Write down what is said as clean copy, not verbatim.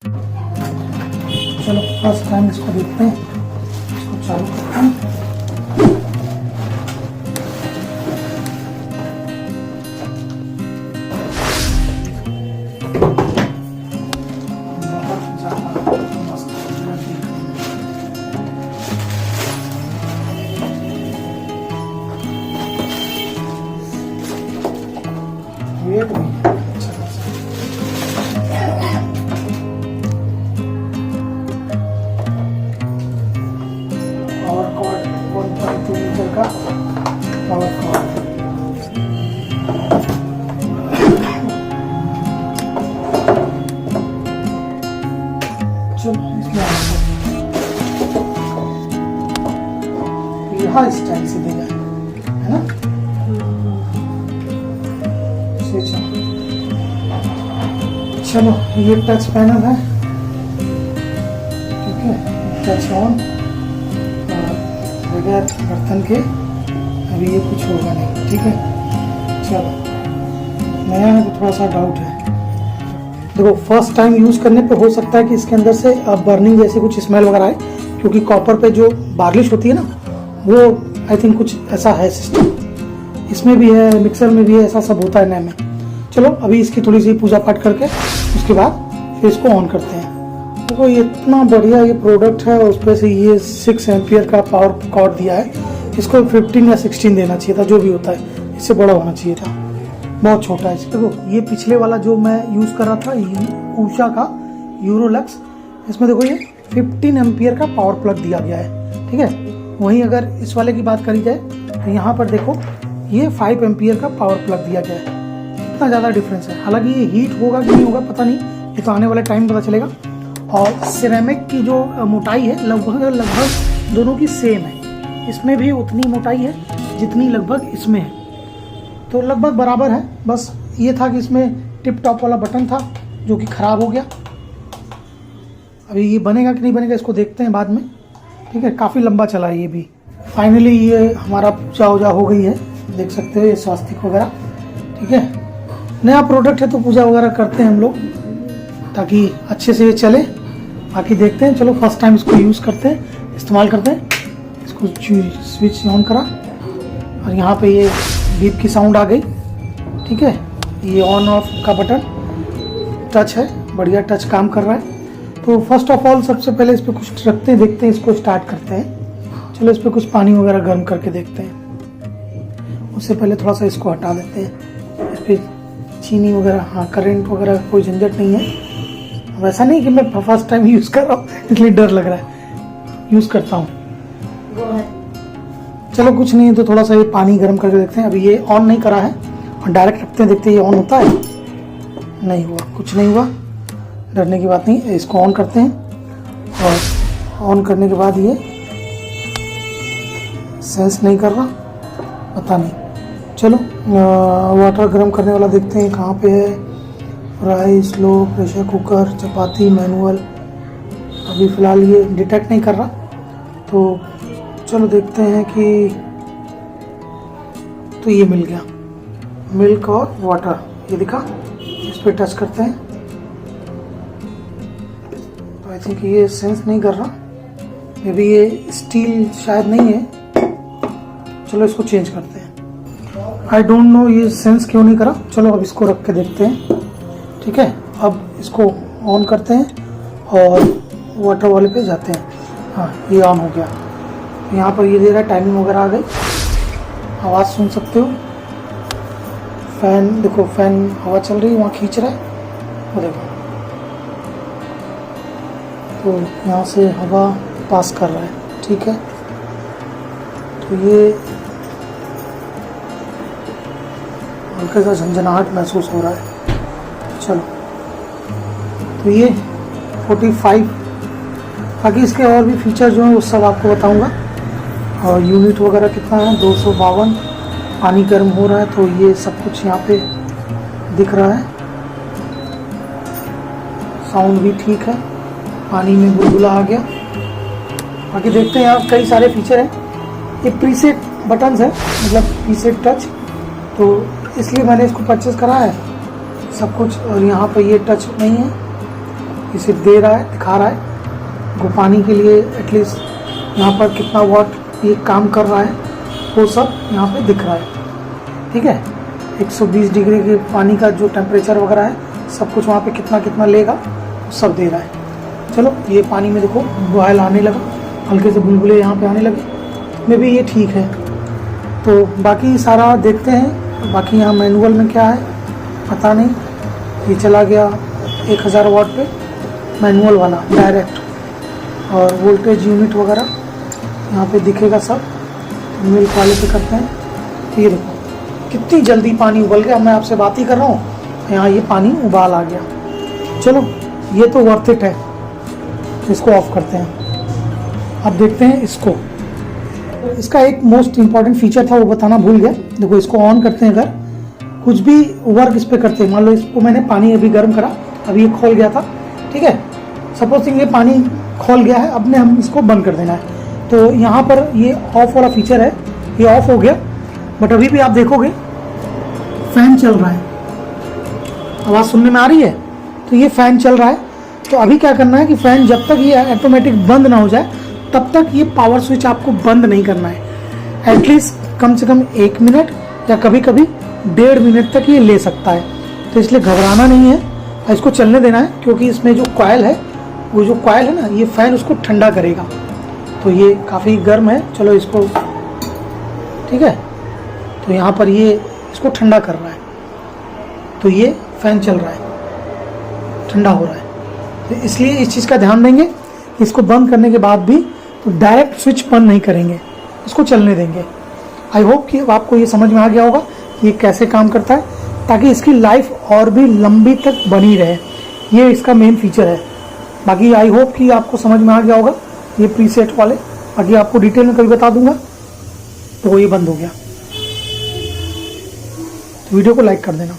चलो first time इसको देखते हैं, इसको चालू करते हैं। बहुत ज़्यादा मस्त वेट भी अच्छा खासा। पावर कॉर्ड 1.2 मीटर का पावर कॉर्ड। चलो इसमें यहाँ स्टाइल से देगा है ना। चलो ये टच पैनल है, ठीक है, टच ऑन। और बगैर बर्तन के अभी ये कुछ होगा नहीं, ठीक है। चलो नया है तो थोड़ा सा डाउट है। देखो फर्स्ट टाइम यूज़ करने पे हो सकता है कि इसके अंदर से बर्निंग जैसी कुछ स्मेल वगैरह आए, क्योंकि कॉपर पे जो बार्लिश होती है ना, वो आई थिंक कुछ ऐसा है सिस्टम। इसमें भी है, मिक्सर में भी है, ऐसा सब होता है नए में। चलो अभी इसकी थोड़ी सी पूजा पाठ करके उसके बाद फिर इसको ऑन करते हैं। देखो ये इतना बढ़िया ये प्रोडक्ट है, और उस पर से ये 6 एम्पियर का पावर कॉर्ड दिया है। इसको 15 या 16 देना चाहिए था, जो भी होता है, इससे बड़ा होना चाहिए था, बहुत छोटा है। देखो ये पिछले वाला जो मैं यूज़ कर रहा था ऊषा का यूरोलक्स, इसमें देखो ये 15 एम्पियर का पावर प्लग दिया गया है, ठीक है। वहीं अगर इस वाले की बात करी जाए तो यहाँ पर देखो ये 5 एम्पियर का पावर प्लग दिया गया है। इतना ज़्यादा डिफरेंस है। हालांकि ये हीट होगा कि नहीं होगा पता नहीं, ये तो आने वाले टाइम पता चलेगा। और सिरेमिक की जो मोटाई है लगभग दोनों की सेम है। इसमें भी उतनी मोटाई है जितनी लगभग इसमें है, तो लगभग बराबर है। बस ये था कि इसमें टिप टॉप वाला बटन था जो कि ख़राब हो गया। अभी ये बनेगा कि नहीं बनेगा इसको देखते हैं बाद में, ठीक है। काफ़ी लंबा चला है ये भी। फाइनली ये हमारा पूजा वूजा हो गई है, देख सकते हो ये स्वास्तिक वगैरह, ठीक है। नया प्रोडक्ट है तो पूजा वगैरह करते हैं हम लोग ताकि अच्छे से ये चले। बाकी देखते हैं, चलो फर्स्ट टाइम इसको यूज़ करते हैं, इस्तेमाल करते हैं। इसको स्विच ऑन करा और यहाँ पे ये बीप की साउंड आ गई, ठीक है। ये ऑन ऑफ का बटन टच है, बढ़िया टच काम कर रहा है। तो फर्स्ट ऑफ ऑल सबसे पहले इस पर कुछ रखते हैं, देखते हैं, इसको स्टार्ट करते हैं। चलो इस पर कुछ पानी वगैरह गर्म करके देखते हैं। उससे पहले थोड़ा सा इसको हटा देते हैं। इस पर चीनी वगैरह, हाँ करंट वगैरह कोई झंझट नहीं है। वैसा नहीं कि मैं फर्स्ट टाइम यूज़ कर रहा हूँ इसलिए डर लग रहा है, यूज़ करता हूँ। चलो कुछ नहीं है तो थोड़ा सा ये पानी गर्म करके देखते हैं। अभी ये ऑन नहीं करा है और डायरेक्ट रखते हैं, देखते हैं ये ऑन होता है। नहीं हुआ, कुछ नहीं हुआ, डरने की बात नहीं। इसको ऑन करते हैं और ऑन करने के बाद ये सेंस नहीं कर रहा, पता नहीं। चलो वाटर गर्म करने वाला देखते हैं कहाँ पे है। राइस, स्लो, प्रेशर कुकर, चपाती, मैनुअल। अभी फ़िलहाल ये डिटेक्ट नहीं कर रहा, तो चलो देखते हैं कि तो ये मिल गया, मिल्क और वाटर, ये दिखा। इस पर टच करते हैं तो आई थिंक ये सेंस नहीं कर रहा। मे बी ये स्टील शायद नहीं है। चलो इसको चेंज करते हैं। आई डोंट नो ये सेंस क्यों नहीं करा। चलो अब इसको रख के देखते हैं, ठीक है। अब इसको ऑन करते हैं और वाटर वाले पे जाते हैं। हाँ ये ऑन हो गया। यहाँ पर ये दे रहा है टाइमिंग वगैरह आ गई, आवाज़ सुन सकते हो। फैन देखो, फैन हवा चल रही है, वहाँ खींच रहा है, वो देखो। तो यहाँ से हवा पास कर रहा है, ठीक है। तो ये हल्का सा झंझनाहट महसूस हो रहा है। चलो तो ये 45, बाकी इसके और भी फीचर जो हैं वो सब आपको बताऊंगा। और यूनिट वगैरह कितना है, 252। पानी गर्म हो रहा है तो ये सब कुछ यहाँ पे दिख रहा है। साउंड भी ठीक है, पानी में बुलबुला आ गया। बाकी देखते हैं, यहाँ कई सारे फीचर हैं। ये प्रीसेट बटन्स है, मतलब प्रीसेट टच, तो इसलिए मैंने इसको परचेज़ करा है सब कुछ। और यहाँ पर ये टच नहीं है, ये सिर्फ दे रहा है, दिखा रहा है वो पानी के लिए एटलीस्ट यहाँ पर कितना वाट ये काम कर रहा है वो सब यहाँ पे दिख रहा है। ठीक है, 120 डिग्री के पानी का जो टेम्परेचर वगैरह है सब कुछ वहाँ पे कितना कितना लेगा सब दे रहा है। चलो ये पानी में देखो बॉयल आने लगा, हल्के से बुलबुले यहाँ पे आने लगे, में भी ये ठीक है। तो बाकी सारा देखते हैं, बाकी यहाँ मैनुअल में क्या है पता नहीं। ये चला गया 1000 वाट पे मैनुअल वाला डायरेक्ट, और वोल्टेज यूनिट वगैरह यहाँ पे दिखेगा सब। मिल्क वाले पे करते हैं तो ये देखो कितनी जल्दी पानी उबल गया। मैं आपसे बात ही कर रहा हूँ, यहाँ ये पानी उबाल आ गया। चलो ये तो वर्थ इट है, इसको ऑफ करते हैं। अब देखते हैं इसको, इसका एक मोस्ट इम्पॉर्टेंट फीचर था वो बताना भूल गया। देखो इसको ऑन करते हैं, अगर कुछ भी वर्क इस पर करते हैं, मान लो इसको मैंने पानी अभी गर्म करा, अभी ये खोल गया था, ठीक है, सपोजिंग ये पानी खोल गया है, अब ने हम इसको बंद कर देना है। तो यहाँ पर ये ऑफ वाला फीचर है, ये ऑफ हो गया, बट अभी भी आप देखोगे फैन चल रहा है, आवाज़ सुनने में आ रही है, तो ये फैन चल रहा है। तो अभी क्या करना है कि फैन जब तक ये ऑटोमेटिक बंद ना हो जाए तब तक ये पावर स्विच आपको बंद नहीं करना है। एटलीस्ट कम से कम 1 मिनट या कभी कभी 1.5 मिनट तक ये ले सकता है। तो इसलिए घबराना नहीं है, इसको चलने देना है, क्योंकि इसमें जो कॉइल है, वो जो कॉइल है ना, ये फैन उसको ठंडा करेगा। तो ये काफ़ी गर्म है, चलो इसको, ठीक है, तो यहाँ पर ये इसको ठंडा कर रहा है, तो ये फैन चल रहा है, ठंडा हो रहा है। तो इसलिए इस चीज़ का ध्यान देंगे, इसको बंद करने के बाद भी तो डायरेक्ट स्विच बंद नहीं करेंगे, इसको चलने देंगे। आई होप कि आपको ये समझ में आ गया होगा कि ये कैसे काम करता है, ताकि इसकी लाइफ और भी लंबी तक बनी रहे। ये इसका मेन फीचर है। बाकी आई होप कि आपको समझ में आ गया होगा ये प्रीसेट वाले, बाकी आपको डिटेल में कभी बता दूंगा। तो ये बंद हो गया, तो वीडियो को लाइक कर देना।